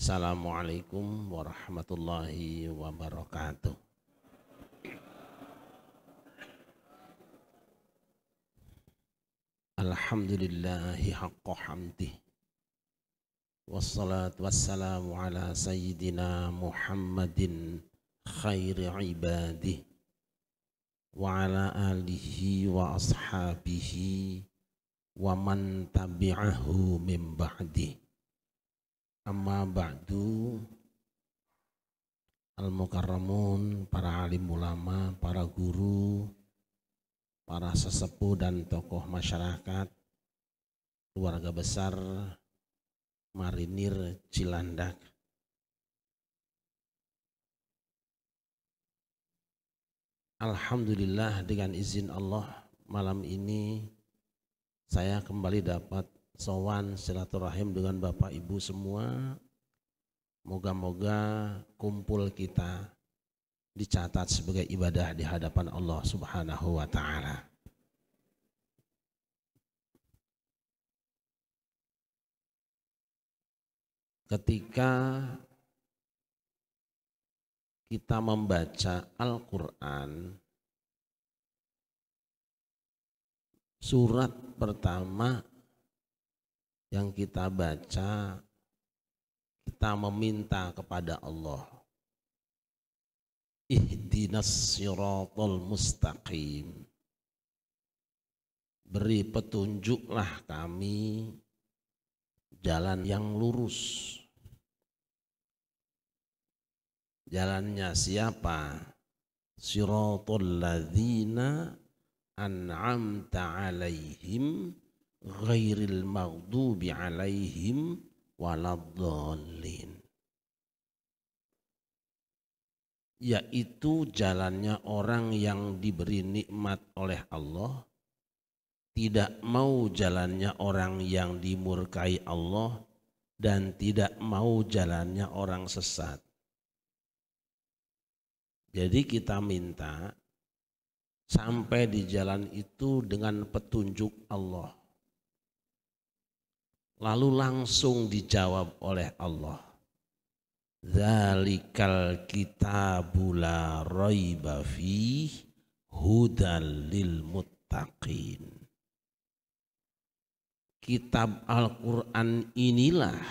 Assalamualaikum warahmatullahi wabarakatuh. Alhamdulillahi haqqa hamdih. Wassalatu wassalamu ala sayyidina Muhammadin khairi ibadih wa ala alihi wa ashabihi wa man tabi'ahu min ba'dih. Amma ba'du, al-mukarramun, para alim ulama, para guru, para sesepuh dan tokoh masyarakat, keluarga besar Marinir Cilandak. Alhamdulillah, dengan izin Allah malam ini saya kembali dapat sowan silaturahim dengan Bapak Ibu semua. Moga-moga kumpul kita dicatat sebagai ibadah di hadapan Allah Subhanahu wa ta'ala. Ketika kita membaca Al-Quran, surat pertama yang kita baca, kita meminta kepada Allah, ihdinas siratal mustaqim, beri petunjuklah kami jalan yang lurus. Jalannya siapa? Siratal ladzina an'amta alaihim ghairil maghdubi alaihim waladdallin, yaitu jalannya orang yang diberi nikmat oleh Allah, tidak mau jalannya orang yang dimurkai Allah, dan tidak mau jalannya orang sesat. Jadi kita minta sampai di jalan itu dengan petunjuk Allah. Lalu langsung dijawab oleh Allah, dzalikal kitabu la raiba fih hudal lil muttaqin. Kitab Al-Quran inilah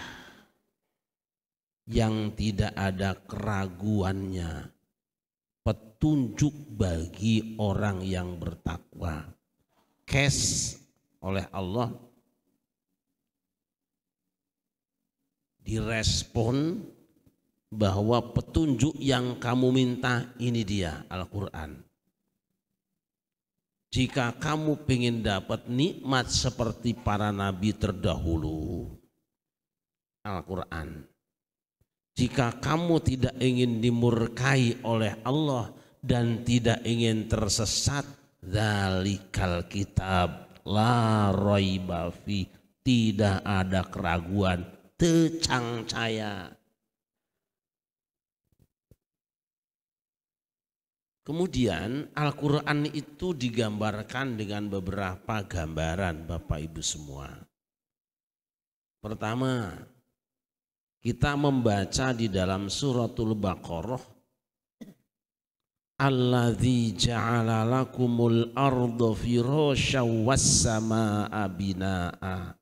yang tidak ada keraguannya, petunjuk bagi orang yang bertakwa. Kes oleh Allah, direspon bahwa petunjuk yang kamu minta ini dia Al-Quran. Jika kamu ingin dapat nikmat seperti para nabi terdahulu, Al-Quran. Jika kamu tidak ingin dimurkai oleh Allah dan tidak ingin tersesat, dzalikal kitab la raiba fi, tidak ada keraguan, tecangcaya. Kemudian Al-Quran itu digambarkan dengan beberapa gambaran Bapak Ibu semua. Pertama, kita membaca di dalam suratul Baqarah, alladzi ja'ala lakumul arda firasyaw was samaa'a binaa'a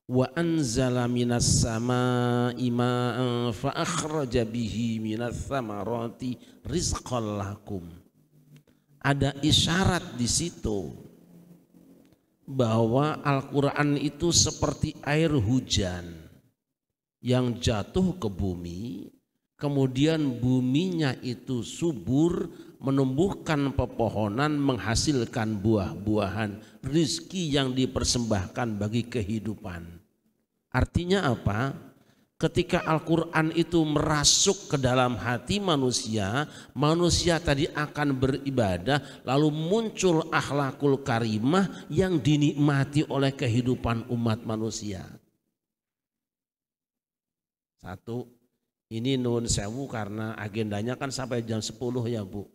wa anzala minas samaa'i ma'an fa akhraja bihi minas thamarati rizqan lakum. Ada isyarat di situ bahwa Al-Quran itu seperti air hujan yang jatuh ke bumi, kemudian buminya itu subur, menumbuhkan pepohonan, menghasilkan buah-buahan, rizki yang dipersembahkan bagi kehidupan. Artinya apa? Ketika Al-Quran itu merasuk ke dalam hati manusia, manusia tadi akan beribadah, lalu muncul akhlakul karimah yang dinikmati oleh kehidupan umat manusia. Satu, ini nuwun sewu karena agendanya kan sampai jam 10 ya Bu.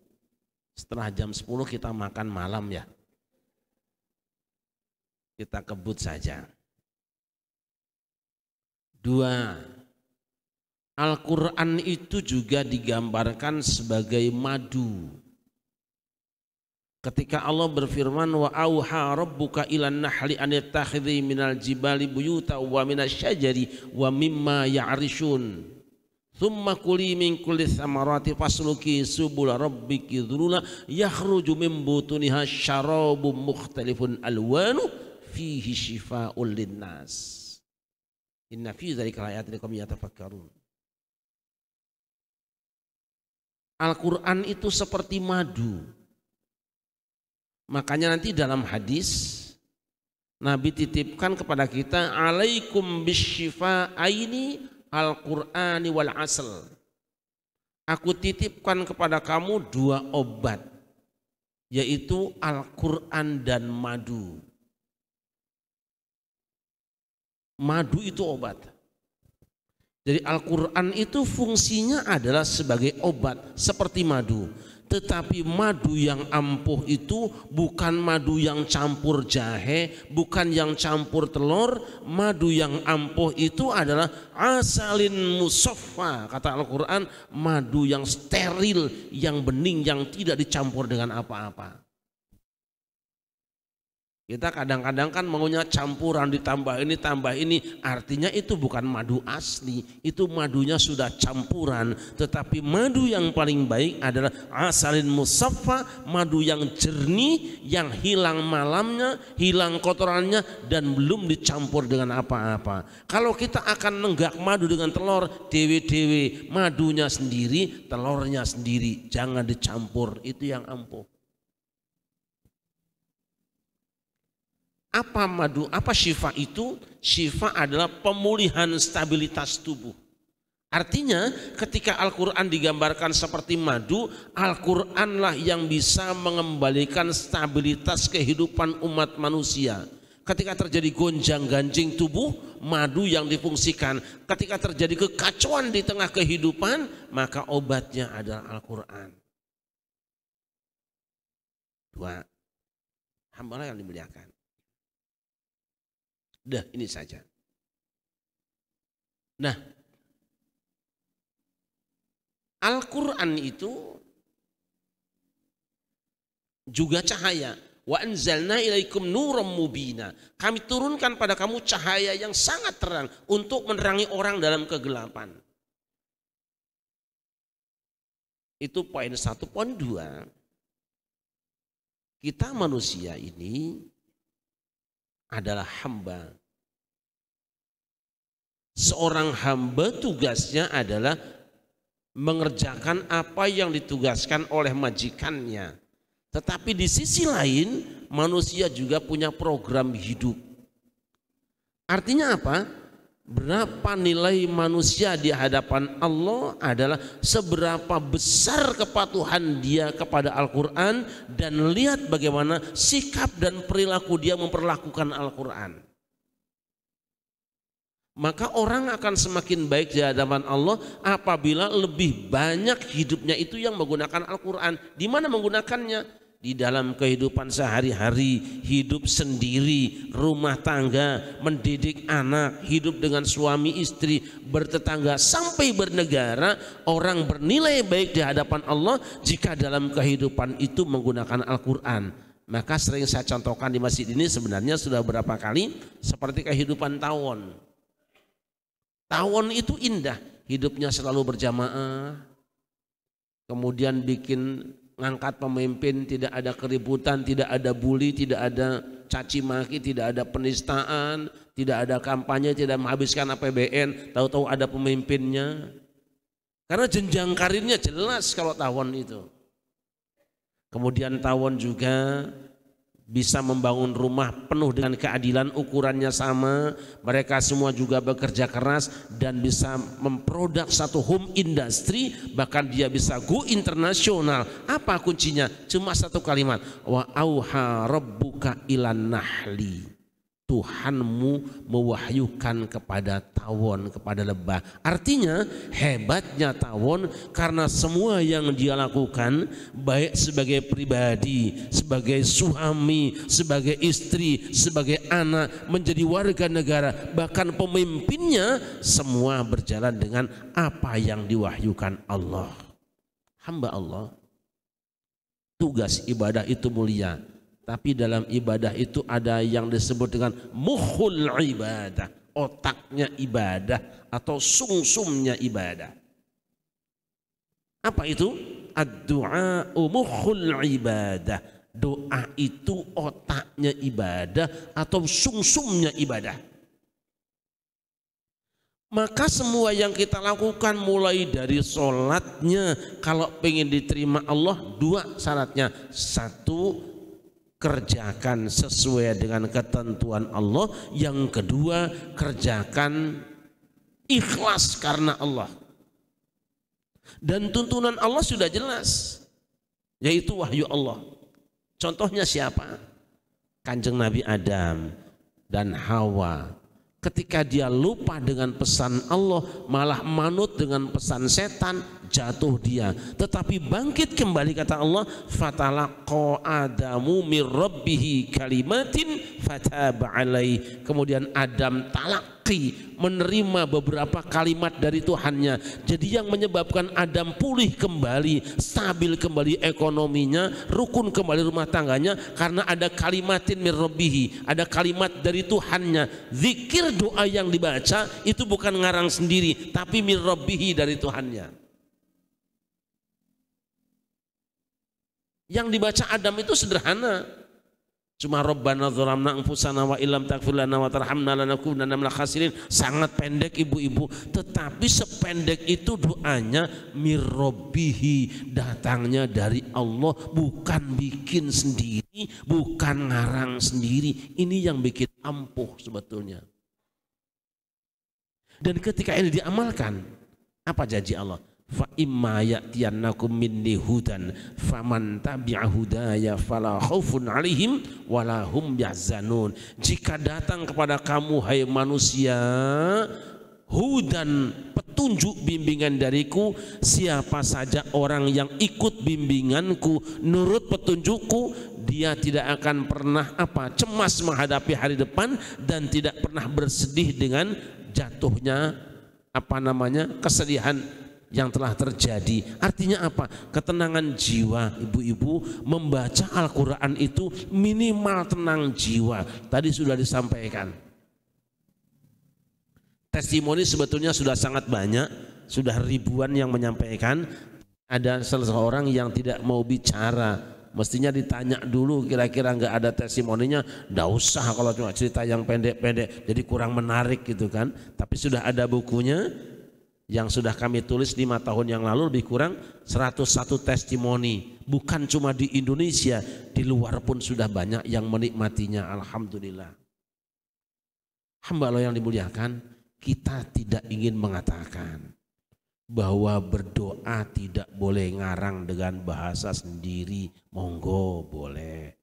Setelah jam 10 kita makan malam ya. Kita kebut saja. Dua, Al-Quran itu juga digambarkan sebagai madu. Ketika Allah berfirman, wa auha rabbuka ilan nahli an yattakhidhi minal jibali buyuta wa minasyajari wa mimma ya'rishun thumma kuli min kulli thamarati fasluki subula rabbiki dhulula yakhruju min butuniha syarabun mukhtalifun alwanu fihi shifaa'un linnas inna fi dzalika ayatin liqaumin yatafakkarun. Al-Quran itu seperti madu. Makanya nanti dalam hadis Nabi titipkan kepada kita, alaikum bisyifa'aini al-Qur'ani wal asl. Aku titipkan kepada kamu dua obat, yaitu Al-Quran dan madu. Madu itu obat. Jadi Al-Quran itu fungsinya adalah sebagai obat seperti madu. Tetapi madu yang ampuh itu bukan madu yang campur jahe, bukan yang campur telur. Madu yang ampuh itu adalah asalin musaffa, kata Al-Quran, madu yang steril, yang bening, yang tidak dicampur dengan apa-apa. Kita kadang-kadang kan maunya campuran, ditambah ini tambah ini, artinya itu bukan madu asli, itu madunya sudah campuran. Tetapi madu yang paling baik adalah asalin musaffa, madu yang jernih, yang hilang malamnya, hilang kotorannya, dan belum dicampur dengan apa-apa. Kalau kita akan nenggak madu dengan telur, dewe-dewe, madunya sendiri, telurnya sendiri, jangan dicampur, itu yang ampuh. Apa madu? Apa syifa itu? Syifa adalah pemulihan stabilitas tubuh. Artinya ketika Al-Quran digambarkan seperti madu, Al-Quranlah yang bisa mengembalikan stabilitas kehidupan umat manusia. Ketika terjadi gonjang-ganjing tubuh, madu yang difungsikan. Ketika terjadi kekacauan di tengah kehidupan, maka obatnya adalah Al-Quran. Dua, hamba yang dimuliakan. Dah, ini saja. Nah, Al-Quran itu juga cahaya. Wa anzalna ilaikum nuram mubina. Kami turunkan pada kamu cahaya yang sangat terang untuk menerangi orang dalam kegelapan. Itu poin 1. Poin 2, kita manusia ini adalah hamba. Seorang hamba tugasnya adalah mengerjakan apa yang ditugaskan oleh majikannya. Tetapi di sisi lain manusia juga punya program hidup. Artinya apa? Berapa nilai manusia di hadapan Allah adalah seberapa besar kepatuhan dia kepada Al-Quran, dan lihat bagaimana sikap dan perilaku dia memperlakukan Al-Quran. Maka orang akan semakin baik di hadapan Allah apabila lebih banyak hidupnya itu yang menggunakan Al-Quran. Di mana menggunakannya? Di dalam kehidupan sehari-hari, hidup sendiri, rumah tangga, mendidik anak, hidup dengan suami istri, bertetangga, sampai bernegara. Orang bernilai baik di hadapan Allah jika dalam kehidupan itu menggunakan Al-Quran. Maka sering saya contohkan di masjid ini, sebenarnya sudah berapa kali, seperti kehidupan tawon. Tawon itu indah, hidupnya selalu berjamaah, kemudian bikin ngangkat pemimpin, tidak ada keributan, tidak ada bully, tidak ada caci maki, tidak ada penistaan, tidak ada kampanye, tidak menghabiskan APBN, tahu-tahu ada pemimpinnya. Karena jenjang karirnya jelas kalau tawon itu. Kemudian tawon juga bisa membangun rumah penuh dengan keadilan, ukurannya sama, mereka semua juga bekerja keras dan bisa memproduk satu home industry, bahkan dia bisa go internasional. Apa kuncinya? Cuma satu kalimat, wa auha rabbuka ilan nahli. Tuhanmu mewahyukan kepada tawon, kepada lebah. Artinya hebatnya tawon karena semua yang dia lakukan, baik sebagai pribadi, sebagai suami, sebagai istri, sebagai anak, menjadi warga negara, bahkan pemimpinnya, semua berjalan dengan apa yang diwahyukan Allah. Hamba Allah, tugas ibadah itu mulia. Tapi dalam ibadah itu ada yang disebut dengan mukhul ibadah, otaknya ibadah atau sumsumnya ibadah. Apa itu? Ad-du'a mukhul ibadah. Doa itu otaknya ibadah atau sumsumnya ibadah. Maka semua yang kita lakukan mulai dari sholatnya, kalau pengen diterima Allah, dua syaratnya. Satu, kerjakan sesuai dengan ketentuan Allah. Yang kedua, kerjakan ikhlas karena Allah. Dan tuntunan Allah sudah jelas, yaitu wahyu Allah. Contohnya siapa? Kanjeng Nabi Adam dan Hawa. Ketika dia lupa dengan pesan Allah, malah manut dengan pesan setan, jatuh dia. Tetapi bangkit kembali, kata Allah, fatalaqa Adamu mir rabbihi kalimatin fataba alaihi. Kemudian Adam talaqi, menerima beberapa kalimat dari Tuhannya. Jadi yang menyebabkan Adam pulih kembali, stabil kembali ekonominya, rukun kembali rumah tangganya, karena ada kalimatin mir rabbihi, ada kalimat dari Tuhannya. Zikir, doa yang dibaca itu bukan ngarang sendiri, tapi mir rabbihi, dari Tuhannya. Yang dibaca Adam itu sederhana, cuma Rabbana dzalamna anfusana wa illam taghfir lana wa tarhamna lanakunanna minal khasirin. Sangat pendek ibu-ibu, tetapi sependek itu doanya mir rabbihi, datangnya dari Allah, bukan bikin sendiri, bukan ngarang sendiri. Ini yang bikin ampuh sebetulnya. Dan ketika ini diamalkan, apa janji Allah? Fa imma ya'tiyannakum minni hudan faman tabi'a hudaya fala khaufun 'alaihim wala hum yahzanun. Jika datang kepada kamu hai manusia hudan, petunjuk, bimbingan dariku, siapa saja orang yang ikut bimbinganku, nurut petunjukku, dia tidak akan pernah cemas menghadapi hari depan, dan tidak pernah bersedih dengan jatuhnya kesedihan yang telah terjadi. Artinya apa? Ketenangan jiwa. Ibu-ibu, membaca Al-Quran itu minimal tenang jiwa. Tadi sudah disampaikan, testimoni sebetulnya sudah sangat banyak, sudah ribuan yang menyampaikan. Ada seseorang yang tidak mau bicara, mestinya ditanya dulu, kira-kira nggak ada testimoninya, nggak usah kalau cuma cerita yang pendek-pendek, jadi kurang menarik gitu kan. Tapi sudah ada bukunya yang sudah kami tulis 5 tahun yang lalu, lebih kurang 101 testimoni. Bukan cuma di Indonesia, di luar pun sudah banyak yang menikmatinya. Alhamdulillah. Hamba Allah yang dimuliakan, kita tidak ingin mengatakan bahwa berdoa tidak boleh ngarang dengan bahasa sendiri. Monggo, boleh.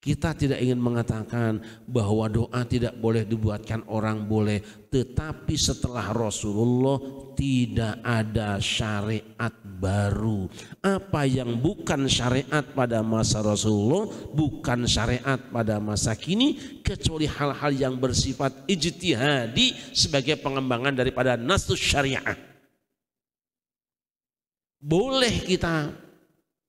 Kita tidak ingin mengatakan bahwa doa tidak boleh dibuatkan orang, boleh. Tetapi setelah Rasulullah tidak ada syariat baru. Apa yang bukan syariat pada masa Rasulullah, bukan syariat pada masa kini, kecuali hal-hal yang bersifat ijtihadi sebagai pengembangan daripada nasus syariah. Boleh kita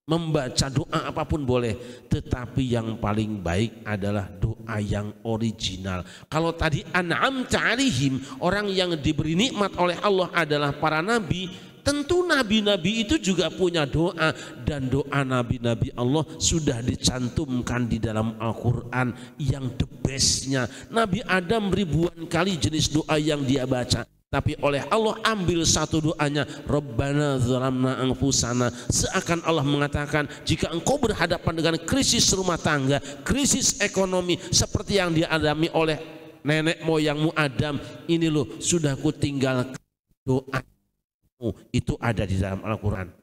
membaca doa apapun boleh, tetapi yang paling baik adalah doa yang original. Kalau tadi an'amta 'alaihim, orang yang diberi nikmat oleh Allah adalah para nabi, tentu nabi-nabi itu juga punya doa, dan doa nabi-nabi Allah sudah dicantumkan di dalam Al-Quran yang the bestnya. Nabi Adam ribuan kali jenis doa yang dia baca, tapi oleh Allah ambil satu doanya, Rabbana dzalamna anfusana. Seakan Allah mengatakan, jika engkau berhadapan dengan krisis rumah tangga, krisis ekonomi seperti yang dialami oleh nenek moyangmu Adam, ini loh sudah kutinggalkan doamu, itu ada di dalam Al-Quran.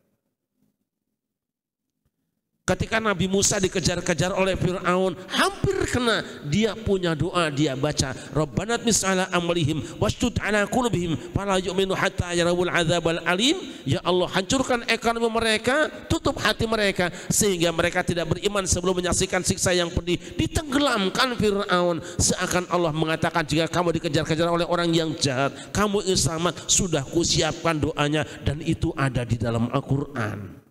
Ketika Nabi Musa dikejar-kejar oleh Fir'aun, hampir kena, dia punya doa, dia baca, Rabbana tmis ala amrihim washdud ala qulubihim fala yu'minu hatta yarawul adzabal alim. Ya Allah, hancurkan ekonomi mereka, tutup hati mereka sehingga mereka tidak beriman sebelum menyaksikan siksa yang pedih. Ditenggelamkan Fir'aun, seakan Allah mengatakan, jika kamu dikejar-kejar oleh orang yang jahat, kamu ingin selamat, sudah kusiapkan doanya, dan itu ada di dalam Al-Quran.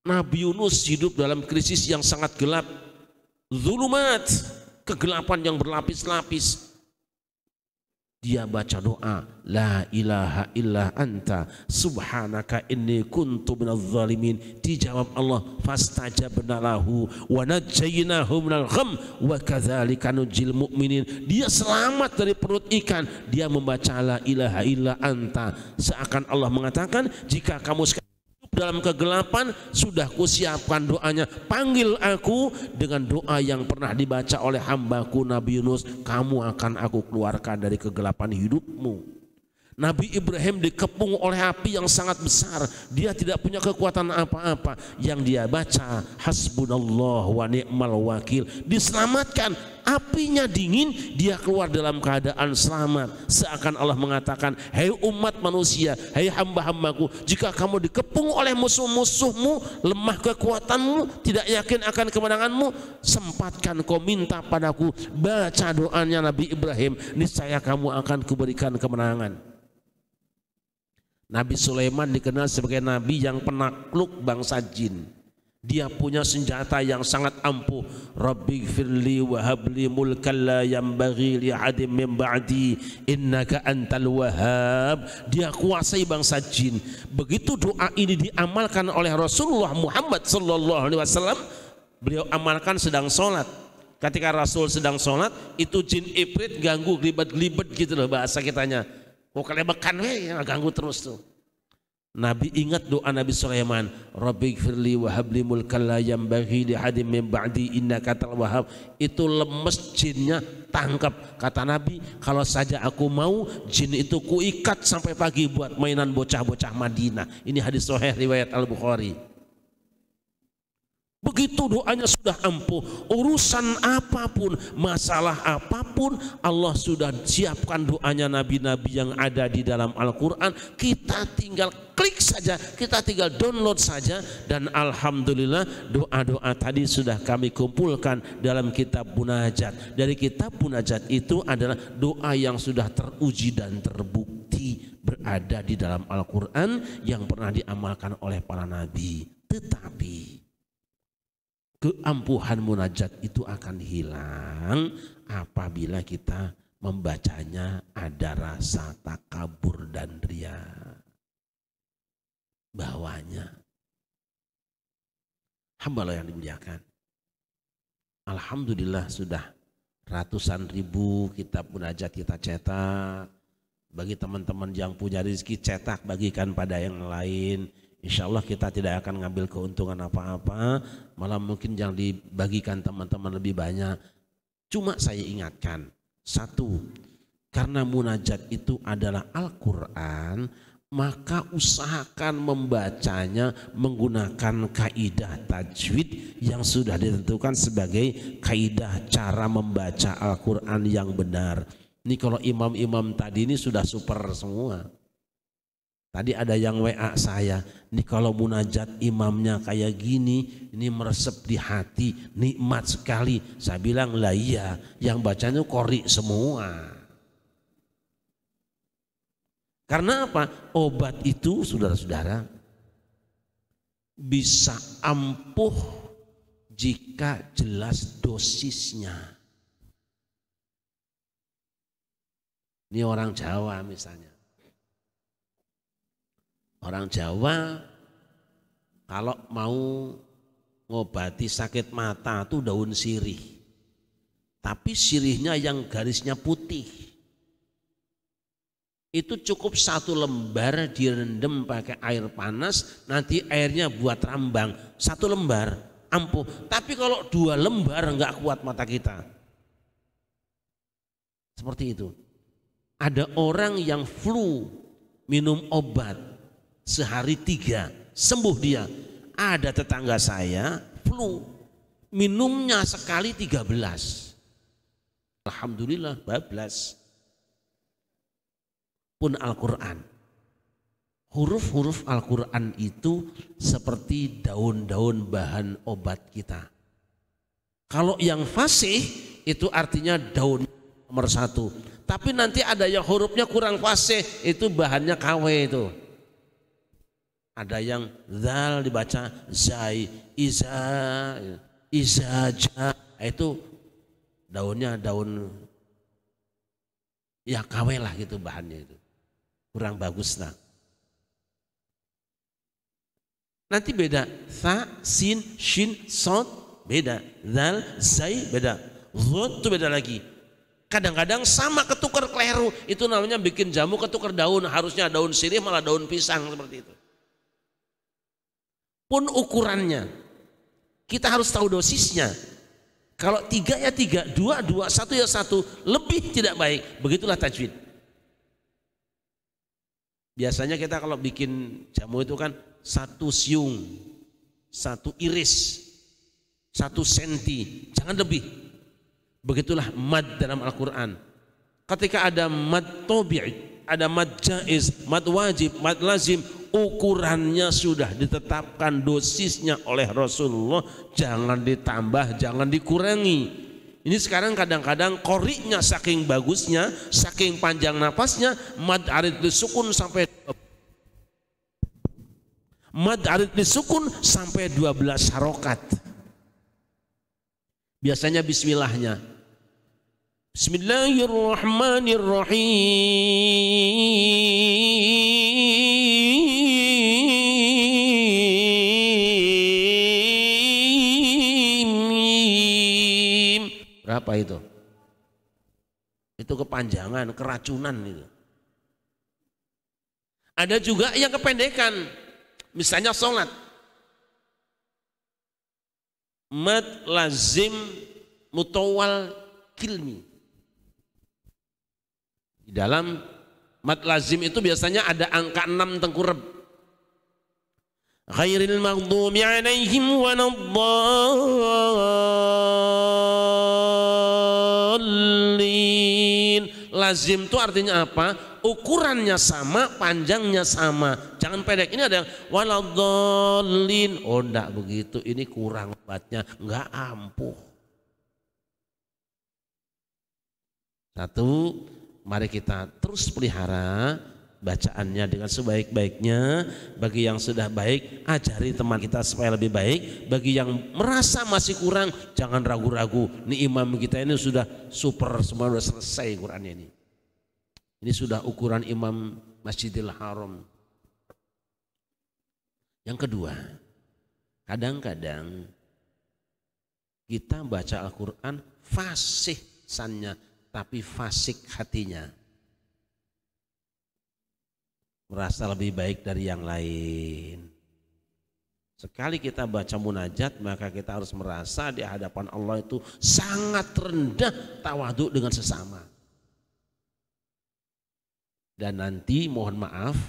Nabi Yunus hidup dalam krisis yang sangat gelap, zulumat, kegelapan yang berlapis-lapis. Dia baca doa, la ilaha illa anta subhanaka inni kuntu minadh zalimin. Dijawab Allah, fastajabna lahu wa najjaynahu minal gham wa kadzalika nunjil mu'minin. Dia selamat dari perut ikan. Dia membaca la ilaha illa anta, seakan Allah mengatakan, jika kamu dalam kegelapan, sudah kusiapkan doanya, panggil aku dengan doa yang pernah dibaca oleh hambaku Nabi Yunus, kamu akan aku keluarkan dari kegelapan hidupmu. Nabi Ibrahim dikepung oleh api yang sangat besar, dia tidak punya kekuatan apa-apa, yang dia baca hasbunallah wa ni'mal wakil, diselamatkan. Apinya dingin, dia keluar dalam keadaan selamat, seakan Allah mengatakan, hei umat manusia, hei hamba-hambaku, jika kamu dikepung oleh musuh-musuhmu, lemah kekuatanmu, tidak yakin akan kemenanganmu, sempatkan kau minta padaku, baca doanya Nabi Ibrahim, niscaya kamu akan kuberikan kemenangan. Nabi Sulaiman dikenal sebagai nabi yang penakluk bangsa jin. Dia punya senjata yang sangat ampuh. Rabbighfirli wa habli mulkan la yanbaghi li ahadin min ba'di innaka antal wahhab. Dia kuasai bangsa jin. Begitu doa ini diamalkan oleh Rasulullah Muhammad sallallahu alaihi wasallam, beliau amalkan sedang sholat. Ketika Rasul sedang sholat, itu jin ifrit ganggu, gelibet-gelibet gitu loh bahasa kitanya. Mau kelebekan ganggu terus tuh. Nabi ingat doa Nabi Sulaiman, Rabbighfirli wa habli mulkan la yanbaghi li ahadin min ba'di innaka antal wahhab. Itu lemes jinnya, tangkap. Kata Nabi, kalau saja aku mau, jin itu kuikat sampai pagi buat mainan bocah-bocah Madinah. Ini hadis sahih riwayat Al-Bukhari. Begitu doanya sudah ampuh, urusan apapun, masalah apapun, Allah sudah siapkan doanya nabi-nabi yang ada di dalam Al-Quran. Kita tinggal klik saja, kita tinggal download saja, dan alhamdulillah doa-doa tadi sudah kami kumpulkan dalam kitab Munajat. Dari kitab Munajat itu adalah doa yang sudah teruji dan terbukti berada di dalam Al-Quran yang pernah diamalkan oleh para nabi. Tetapi keampuhan munajat itu akan hilang apabila kita membacanya ada rasa takabur dan ria bawahnya. Hamba Allah yang dimuliakan, alhamdulillah sudah ratusan ribu kitab munajat kita cetak. Bagi teman-teman yang punya rezeki, cetak, bagikan pada yang lain. Insya Allah kita tidak akan ngambil keuntungan apa-apa, malah mungkin yang dibagikan teman-teman lebih banyak. Cuma saya ingatkan, satu, karena munajat itu adalah Al-Quran, maka usahakan membacanya menggunakan kaidah tajwid yang sudah ditentukan sebagai kaidah cara membaca Al-Quran yang benar. Ini kalau imam-imam tadi ini sudah super semua. Tadi ada yang WA saya, nih kalau munajat imamnya kayak gini, ini meresep di hati, nikmat sekali. Saya bilang, lah iya, yang bacanya qori semua. Karena apa? Obat itu, saudara-saudara, bisa ampuh jika jelas dosisnya. Ini orang Jawa misalnya. Orang Jawa kalau mau ngobati sakit mata itu daun sirih. Tapi sirihnya yang garisnya putih. Itu cukup 1 lembar direndam pakai air panas, nanti airnya buat rambang. 1 lembar ampuh. Tapi kalau 2 lembar enggak kuat mata kita. Seperti itu. Ada orang yang flu minum obat sehari 3 sembuh dia. ada tetangga saya flu, minumnya sekali 13. Alhamdulillah bablas. Pun Al-Quran. Huruf-huruf Al-Quran itu seperti daun-daun bahan obat kita. Kalau yang fasih itu artinya daun nomor 1. Tapi nanti ada yang hurufnya kurang fasih, itu bahannya KW itu. Ada yang zal dibaca zai, izaja, itu daunnya daun ya KW lah gitu bahannya itu. Kurang bagus lah. Nanti beda, tha, sin, shin, sod beda, zal, zai beda, zod itu beda lagi. Kadang-kadang sama ketukar keliru, itu namanya bikin jamu ketukar daun, harusnya daun sirih malah daun pisang seperti itu. Pun ukurannya, kita harus tahu dosisnya. Kalau 3 ya 3, 2, 1 ya 1, lebih tidak baik. Begitulah tajwid. Biasanya kita kalau bikin jamu itu kan 1 siung, 1 iris, 1 senti, jangan lebih. Begitulah mad dalam Al-Quran. Ketika ada mad tabi'i, ada mad jaiz, mad wajib, mad lazim, ukurannya sudah ditetapkan dosisnya oleh Rasulullah, jangan ditambah, jangan dikurangi. Ini sekarang kadang-kadang qori'nya saking bagusnya, saking panjang napasnya, mad arid disukun sampai 12 harokat. Biasanya bismillahnya, Bismillahirrahmanirrahim. Berapa itu? Itu kepanjangan, keracunan itu. Ada juga yang kependekan. Misalnya sholat. Mad lazim mutawal kilmi. Di dalam mad lazim itu biasanya ada angka 6 tengkurep. Ghairil maghdubi alaihim waladdallin. Lazim itu artinya apa? Ukurannya sama, panjangnya sama. Jangan pendek. Ini ada yang waladdallin. Oh enggak begitu, ini kurang obatnya, enggak ampuh. Satu, mari kita terus pelihara bacaannya dengan sebaik-baiknya. Bagi yang sudah baik, ajari teman kita supaya lebih baik. Bagi yang merasa masih kurang, jangan ragu-ragu. Ini imam kita ini sudah super, semua sudah selesai Qurannya ini. Ini sudah ukuran imam Masjidil Haram. Yang kedua, kadang-kadang kita baca Al-Quran fasih sannya, tapi fasik hatinya. Merasa lebih baik dari yang lain. Sekali kita baca munajat, maka kita harus merasa di hadapan Allah itu sangat rendah tawadhu dengan sesama. Dan nanti mohon maaf,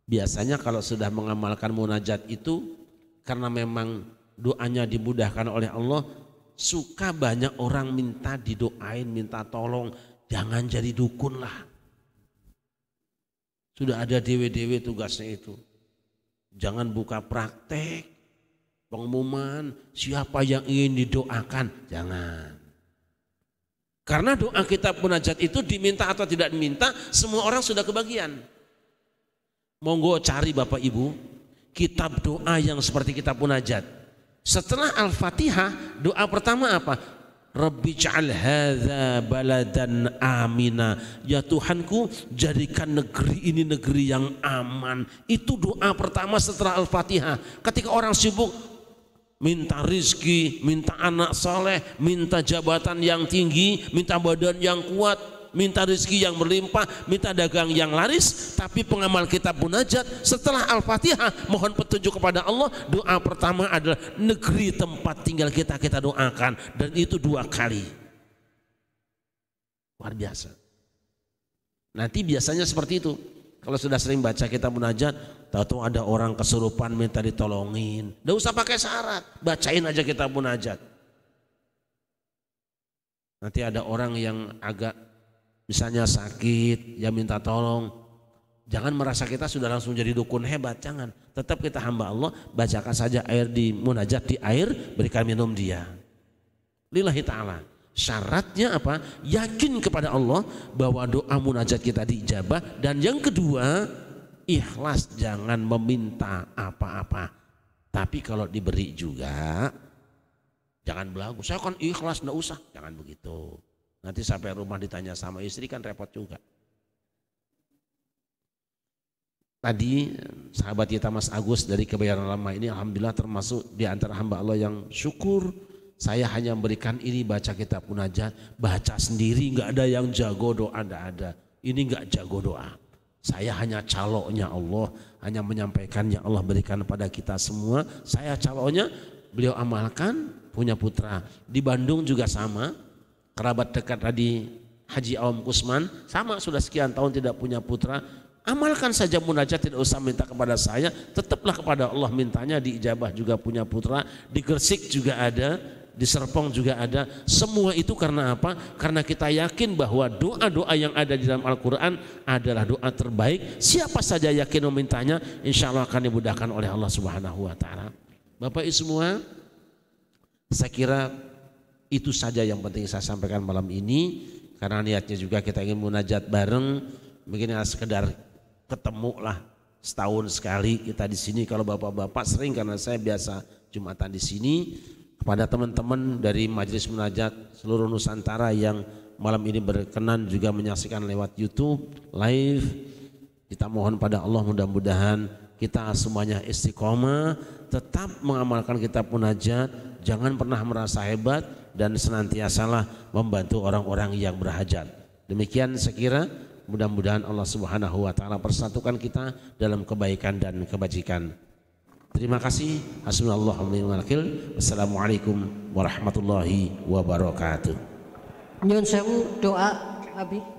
biasanya kalau sudah mengamalkan munajat itu, karena memang doanya dimudahkan oleh Allah, suka banyak orang minta didoain, minta tolong, jangan jadi dukun lah. Sudah ada dewe-dewe tugasnya itu. Jangan buka praktek, pengumuman, siapa yang ingin didoakan, jangan. Karena doa kita munajat itu diminta atau tidak diminta, semua orang sudah kebagian. Monggo cari Bapak Ibu, kitab doa yang seperti kitab munajat. Setelah Al-Fatihah, doa pertama apa? Rabbi ja'al hadza baladan amina. Ya Tuhanku, jadikan negeri ini negeri yang aman. Itu doa pertama setelah Al-Fatihah. Ketika orang sibuk minta rizki, minta anak saleh, minta jabatan yang tinggi, minta badan yang kuat, minta rizki yang berlimpah, minta dagang yang laris, tapi pengamal kitab munajat setelah Al-Fatihah mohon petunjuk kepada Allah, doa pertama adalah negeri tempat tinggal kita doakan, dan itu 2 kali. Luar biasa. Nanti biasanya seperti itu. Kalau sudah sering baca kitab munajat, tahu-tahu ada orang kesurupan minta ditolongin. Nggak usah pakai syarat, bacain aja kitab munajat. Nanti ada orang yang agak misalnya sakit, ya minta tolong. Jangan merasa kita sudah langsung jadi dukun hebat, jangan. Tetap kita hamba Allah, bacakan saja air di munajat, di air, berikan minum dia. Lillahi ta'ala. Syaratnya apa? Yakin kepada Allah bahwa doa munajat kita diijabah. Dan yang kedua, ikhlas, jangan meminta apa-apa. Tapi kalau diberi juga, jangan belagu, saya kan ikhlas, enggak usah. Jangan begitu. Nanti sampai rumah ditanya sama istri kan repot juga. Tadi sahabat kita Mas Agus dari Kebayoran Lama ini alhamdulillah termasuk di antara hamba Allah yang syukur. Saya hanya memberikan ini, baca kitab munajat, baca sendiri, nggak ada yang jago doa, nggak ada. Ini nggak jago doa. Saya hanya caloknya Allah, hanya menyampaikan yang Allah berikan pada kita semua. Saya caloknya, beliau amalkan, punya putra. Di Bandung juga sama, kerabat dekat tadi Haji Awam Kusman, sama sudah sekian tahun tidak punya putra. Amalkan saja munajat, tidak usah minta kepada saya, tetaplah kepada Allah mintanya, diijabah juga punya putra. Di Gresik juga ada, di Serpong juga ada. Semua itu karena apa? Karena kita yakin bahwa doa-doa yang ada di dalam Al-Quran adalah doa terbaik. Siapa saja yakin memintanya, insya Allah akan dimudahkan oleh Allah Subhanahu wa Ta'ala. Bapak Ibu semua, saya kira itu saja yang penting saya sampaikan malam ini. Karena niatnya juga kita ingin munajat bareng, mungkin sekedar ketemu lah setahun sekali kita di sini. Kalau bapak-bapak sering, karena saya biasa Jumatan di sini. Kepada teman-teman dari Majelis Munajat seluruh Nusantara yang malam ini berkenan juga menyaksikan lewat YouTube live, kita mohon pada Allah mudah-mudahan kita semuanya istiqomah, tetap mengamalkan kitab munajat, jangan pernah merasa hebat, dan senantiasalah membantu orang-orang yang berhajat. Demikian sekira, mudah-mudahan Allah Subhanahu wa Ta'ala persatukan kita dalam kebaikan dan kebajikan. Terima kasih. Hasbunallahu wa ni'mal wakil. Wassalamualaikum warahmatullahi wabarakatuh. Nyun sewu doa Abi.